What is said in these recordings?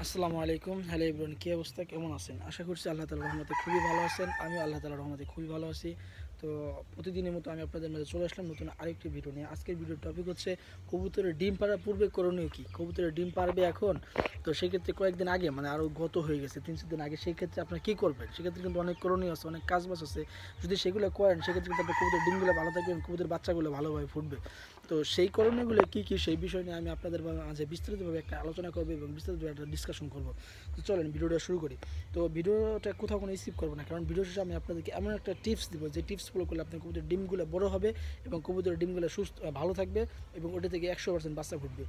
আসসালামু আলাইকুম। Hello everyone, কী অবস্থা, কেমন আছেন? আশা করছি আল্লাহ তাআলার রহমতে খুবই ভালো আছেন। আমিও আল্লাহ তাআলার রহমতে খুবই ভালো আছি। তো প্রতিদিনের মতো আমি আপনাদের মাঝে চলে আসলাম নতুন আরেকটি ভিডিও নিয়ে। আজকের ভিডিওর টপিক হচ্ছে কবুতরের ডিম পাড়ার পূর্বে করণীয় কী। কবুতরের ডিম পারবে এখন, তো সেক্ষেত্রে কয়েকদিন আগে মানে আরও গত হয়ে গেছে 3-4 দিন আগে, সেই ক্ষেত্রে আপনার কী করবেন? সেক্ষেত্রে কিন্তু অনেক করণীয় আছে, অনেক কাজবাজ আছে। যদি সেগুলো করেন সেক্ষেত্রে কিন্তু আপনার কবুতরের ডিমগুলো ভালো থাকবে এবং কবুতরের বাচ্চাগুলো ভালোভাবে ফুটবে। তো সেই করণীয়গুলো কী কী সেই বিষয় নিয়ে আমি আপনাদের মাঝে বিস্তারিতভাবে একটা আলোচনা করবো এবং বিস্তারিতভাবে একটা ডিসকাশন করবো। তো চলেন ভিডিওটা শুরু করি। তো ভিডিওটা কোথাও কোনো স্কিপ করবো না, কারণ ভিডিও শেষে আমি আপনাদেরকে এমন একটা টিপস দিব যে টিপস ফলো করলে আপনার কবুতরের ডিমগুলো বড় হবে এবং কবুতরের ডিমগুলো সুস্থ ভালো থাকবে এবং ওটা থেকে 100% বাচ্চা ফুটবে।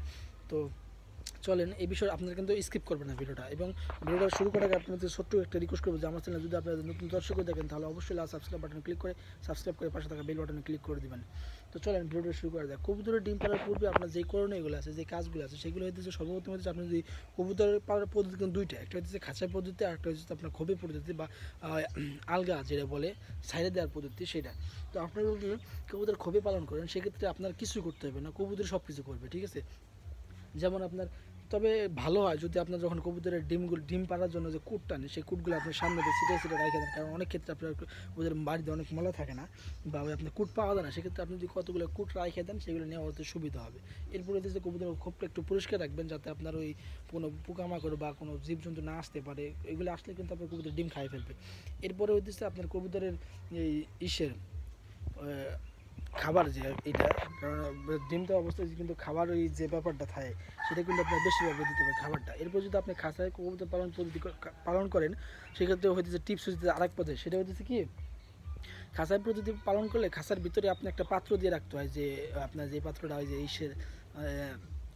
তো চলেন এই বিষয়ে আপনারা কিন্তু স্কিপ করবেন না ভিডিওটা। এবং ভিডিওটা শুরু করার আগে আপনাদের ছোট্ট একটা রিকোয়েস্ট করবো যে আমার চ্যানেল যদি আপনাদের নতুন দর্শক দেখেন তাহলে অবশ্যই লাল সাবস্ক্রাইব বাটন ক্লিক করে সাবস্ক্রাইব করে পাশে থাকা বেল বাটনে ক্লিক করে দিবেন। তো চলেন ভিডিওটা শুরু করা যায়। কবুতরের ডিম পাড়ার পূর্বে আপনার যে করণীয়গুলো আছে, যে কাজগুলো আছে, সেগুলো হচ্ছে সর্বপ্রথম হচ্ছে আপনি যদি কবুতরের পাড়ার পদ্ধতি কিন্তু দুইটা, একটা হচ্ছে খাঁচার পদ্ধতি আর একটা হচ্ছে আপনার খোপের পদ্ধতি বা আলগা যেটা বলে সাইডে দেওয়ার পদ্ধতি সেটা। তো আপনারা যদি কবুতর খোপে পালন করেন সেক্ষেত্রে আপনার কিছুই করতে হবে না, কবুতর সব কিছু করবে, ঠিক আছে। যেমন আপনার, তবে ভালো হয় যদি আপনার যখন কবুতরের ডিম পাড়ার জন্য যে কুট টানে সেই কুটগুলো আপনার সামনে দিয়ে ছিটে রেখে দেন, কারণ অনেক ক্ষেত্রে আপনার ওদের বাড়িতে অনেক মলা থাকে না বা ওই আপনার কুট পাওয়া যায় না, সেক্ষেত্রে আপনি যদি কতগুলো কুট রেখে দেন সেগুলো নেওয়া হতে সুবিধা হবে। এরপরে হচ্ছে কবুতরের খোপটা একটু পরিষ্কার রাখবেন যাতে আপনার ওই কোনো পোকামাকড় বা কোনো জীবজন্তু না আসতে পারে, এগুলো আসলে কিন্তু আপনার কবুতর ডিম খাই ফেলবে। এরপরে হচ্ছে আপনার কবুতরের এই ইসের খাবার যে এটা, কারণ ডিম দেওয়া অবস্থায় কিন্তু খাবার ওই যে ব্যাপারটা থাকে সেটা কিন্তু আপনার বেশিরভাগ দিতে হবে খাবারটা। এরপর যদি আপনি খাঁচায় কবুতর পালন পদ্ধতি পালন করেন সেক্ষেত্রে হচ্ছে টিপস হচ্ছে আরেক পদ্ধতি, সেটা হচ্ছে কি খাঁচার পদ্ধতি পালন করলে খাঁচার ভিতরে আপনি একটা পাত্র দিয়ে রাখতে হয়, যে আপনার যে পাত্রটা ওই যে ইসের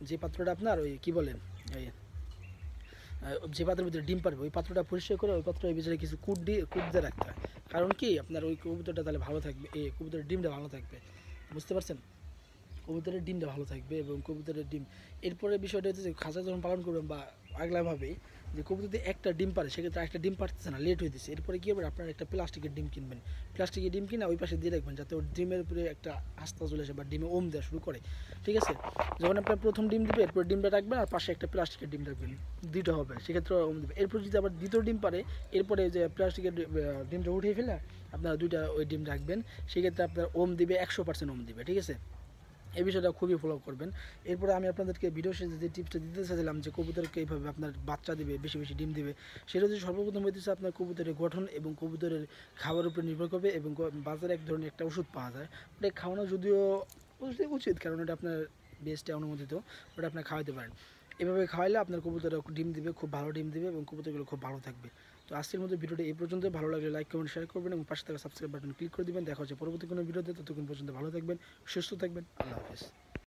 যে পাত্রটা আপনার ওই কী বলেন ওই যে পাত্রের ভিতরে ডিম পারবে ওই পাত্রটা পরিষ্কার করে ওই পাত্রের ভিতরে কিছু কুট দিয়ে রাখতে হয়। কারণ কি আপনার ওই কবুতরটা তাহলে ভালো থাকবে, এই কবুতরের ডিমটা ভালো থাকবে, বুঝতে পারছেন। কবুতরের ডিমটা ভালো থাকবে এবং কবুতরের ডিম, এরপরে বিষয়টা হচ্ছে যে খাঁচা যখন পালন করবেন বা আগলাভাবেই যে কবুতর যদি একটা ডিম পারে সেক্ষেত্রে একটা ডিম পারতেছে না, লেট হয়ে দিচ্ছে, এরপরে কী হবে আপনার একটা প্লাস্টিকের ডিম কিনবেন, প্লাস্টিকের ডিম কিনে ওই পাশে দিয়ে রাখবেন যাতে ওর ডিমের উপরে একটা আস্থা চলে আসে বা ডিমে ওম দেওয়া শুরু করে, ঠিক আছে। যখন আপনার প্রথম ডিম দিবে এরপর ডিমটা রাখবেন আর পাশে একটা প্লাস্টিকের ডিম রাখবেন, দুটো হবে, সেক্ষেত্রে ওম দেবে। এরপর যদি আবার দ্বিতীয় ডিম পারে এরপরে যে প্লাস্টিকের ডিমটা উঠিয়ে ফেলে আপনারা দুইটা ওই ডিম রাখবেন, সেক্ষেত্রে আপনার ওম দিবে 100% ওম দিবে, ঠিক আছে। এই বিষয়টা খুবই ফলো করবেন। এরপরে আমি আপনাদেরকে ভিডিও শেষে যে টিপসটা দিতে চাইছিলাম যে কবুতরকে এইভাবে আপনার বাচ্চা দেবে, বেশি বেশি ডিম দেবে, সেটা হচ্ছে সর্বপ্রথম হইতেছে আপনার কবুতরের গঠন এবং কবুতরের খাবার উপরে নির্ভর করবে। এবং বাজারে এক ধরনের একটা ওষুধ পাওয়া যায়, ওটা খাওয়ানো যদিও উচিত, কারণ এটা আপনার বেস্টে অনুমোদিত, ওটা আপনার খাওয়াতে পারেন। এভাবে খাওয়াইলে আপনার কবুতর ডিম দিবে, খুব ভালো ডিম দিবে এবং কবুতরগুলো খুব ভালো থাকবে। তো আজকের মধ্যে ভিডিওটা এই পর্যন্ত, ভালো লাগলে লাইক কমেন্ট শেয়ার করবেন এবং পাশে থাকা সাবস্ক্রাইব বাটন ক্লিক করে দিবেন। দেখা হচ্ছে পরবর্তী কোনো ভিডিওতে, ততক্ষণ পর্যন্ত ভালো থাকবেন, সুস্থ থাকবেন, আল্লাহ হাফেজ।